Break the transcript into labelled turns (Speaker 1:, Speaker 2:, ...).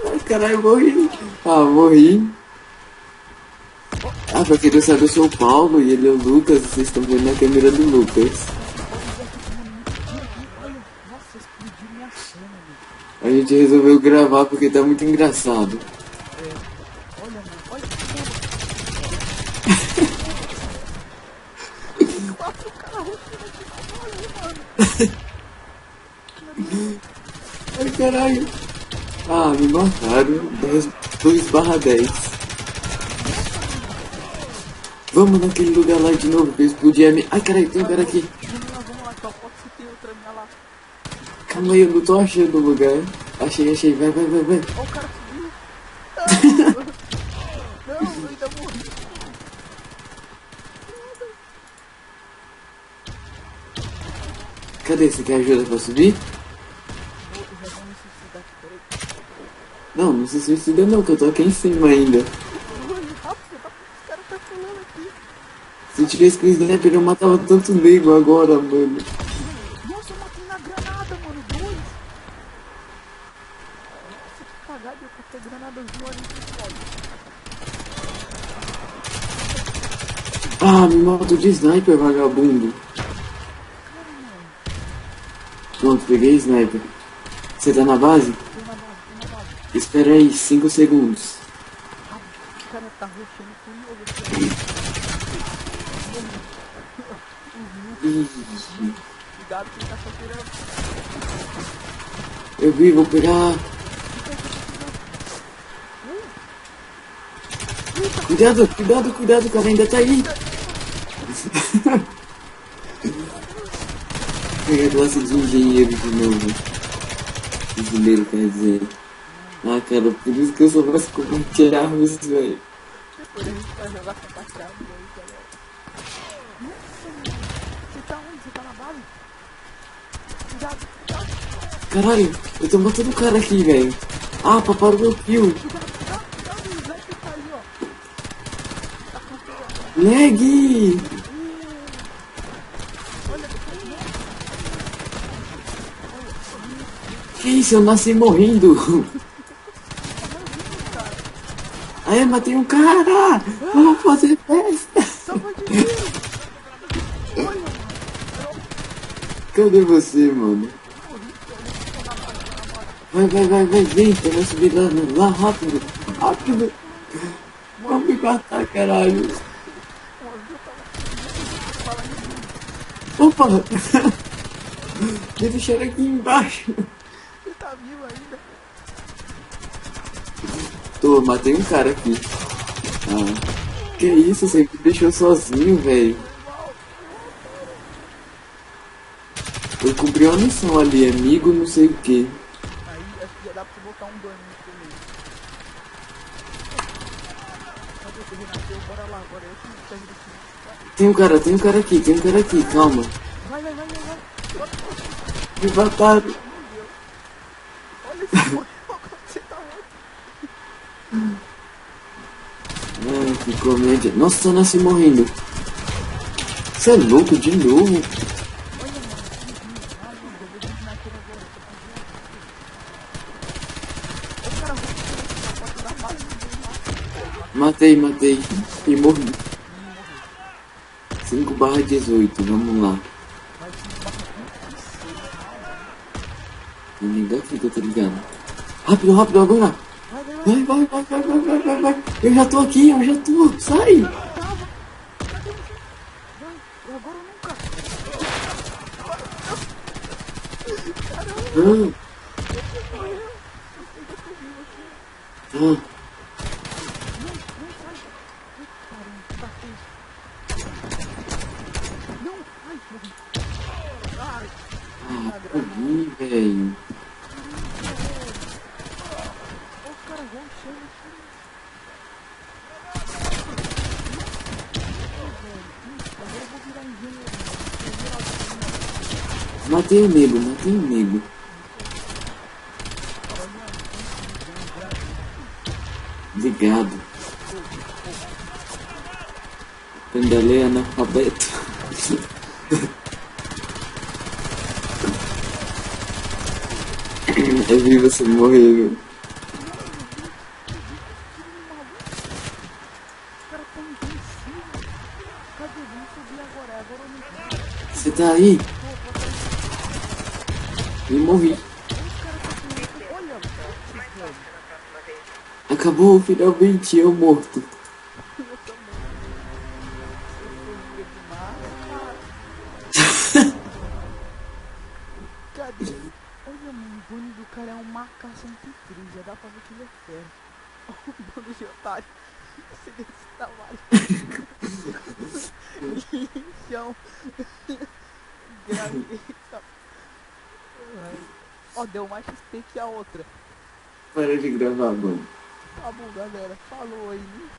Speaker 1: Ai, caralho, eu morri. Ah, morri. Ah, pra quem não sabe, eu sou o Paulo e ele é o Lucas. Vocês estão vendo na câmera do Lucas.
Speaker 2: Nossa, explodiu minha cena, velho.
Speaker 1: A gente resolveu gravar porque tá muito engraçado.
Speaker 2: Olha, mano, olha que merda. 4 carros aqui, mano.
Speaker 1: Ai, caralho. Ah, me mataram. 2/10. Vamos naquele lugar lá de novo pra explodir a minha... Ai, caralho, tem um cara aqui.
Speaker 2: Vamos lá, que eu posso ter outra minha lá.
Speaker 1: Calma aí, eu não tô achando o lugar. Achei. Vai.
Speaker 2: Ó, o cara subiu. Não, eu ainda morri.
Speaker 1: Cadê? Você quer ajuda pra subir?
Speaker 2: Eu já vou me suicidar aqui, peraí.
Speaker 1: Não se suicida não, que eu tô aqui em cima ainda.
Speaker 2: Mano, rápido, os caras tá pulando aqui.
Speaker 1: Se eu tivesse com o sniper, eu matava tanto nego agora, mano.
Speaker 2: Nossa, eu matei na granada, mano, 2. Nossa, que cagada, eu catei granadas voando, pessoal.
Speaker 1: Ah, me matou de sniper, vagabundo. Pronto, peguei sniper. Você tá na base?
Speaker 2: Tô na base.
Speaker 1: Espera aí, 5 segundos.
Speaker 2: O cara tá rushando furioso aqui. Cuidado que ele tá saturando.
Speaker 1: Eu vi, vou pegar. Cuidado, o cara ainda tá aí. Pegar a classe de engenheiro de novo. Engenheiro, quer dizer. Ah, cara, por isso que eu só gosto de compartilhar armas, velho.
Speaker 2: Depois a gente vai jogar compartilhado aí, galera. Nossa, mano. Você tá onde? Você tá na base? Cuidado.
Speaker 1: Caralho, eu tô matando o cara aqui, velho. Ah, paparam meu kill.
Speaker 2: O Sniper tá ali, ó. Tá cancelando.
Speaker 1: Lag! Que isso, eu nasci morrendo. Aí eu matei um cara. Vamos fazer festa.
Speaker 2: Salva de Deus.
Speaker 1: Cadê você, mano? Vai, vem, eu vou subir lá, rápido. Vamos me matar, caralho. Opa! Me deixaram aqui embaixo.
Speaker 2: Você tá vivo ainda?
Speaker 1: Matei um cara aqui. Ah, que isso, você me deixou sozinho, velho. Eu cumpri uma missão ali, amigo, não sei o que.
Speaker 2: Aí acho que já dá pra você botar um banho no começo. Cadê o renasceu? Bora lá, agora eu que ajuda aqui.
Speaker 1: Tem um cara aqui, calma.
Speaker 2: Vai.
Speaker 1: Me mataram.
Speaker 2: Olha esse morreu. Você tá onde?
Speaker 1: Ai, que comédia. Nossa, eu nasci morrendo. Você é louco de novo? Matei. E morri. 5/18, vamos lá. Tem ninguém aqui que eu tô ligado. Rápido, agora. Vai. Eu já tô aqui, sai.
Speaker 2: Agora ou nunca.
Speaker 1: Ah. Morri, velho. Matei o nego. Obrigado. Pendalei analfabeto. Eu vi você morrer.
Speaker 2: Os caras tão invencíveis. Cadê? Vamos subir agora. Agora eu não quero.
Speaker 1: Você tá aí? Eu morri.
Speaker 2: Os caras tá com... Olha, velho.
Speaker 1: Acabou finalmente eu morto.
Speaker 2: Eu também. Eu sou demais, cara. Cadê? Olha, mano, o Bunny do cara é um macaco antitruz. Já dá pra ver que ele é fera. Olha o bando de otário. Esse desse tamanho. Lixão. Graveta. Ó, deu mais XP que a outra.
Speaker 1: Para de gravar, mano.
Speaker 2: Tá bom, galera. Falou aí.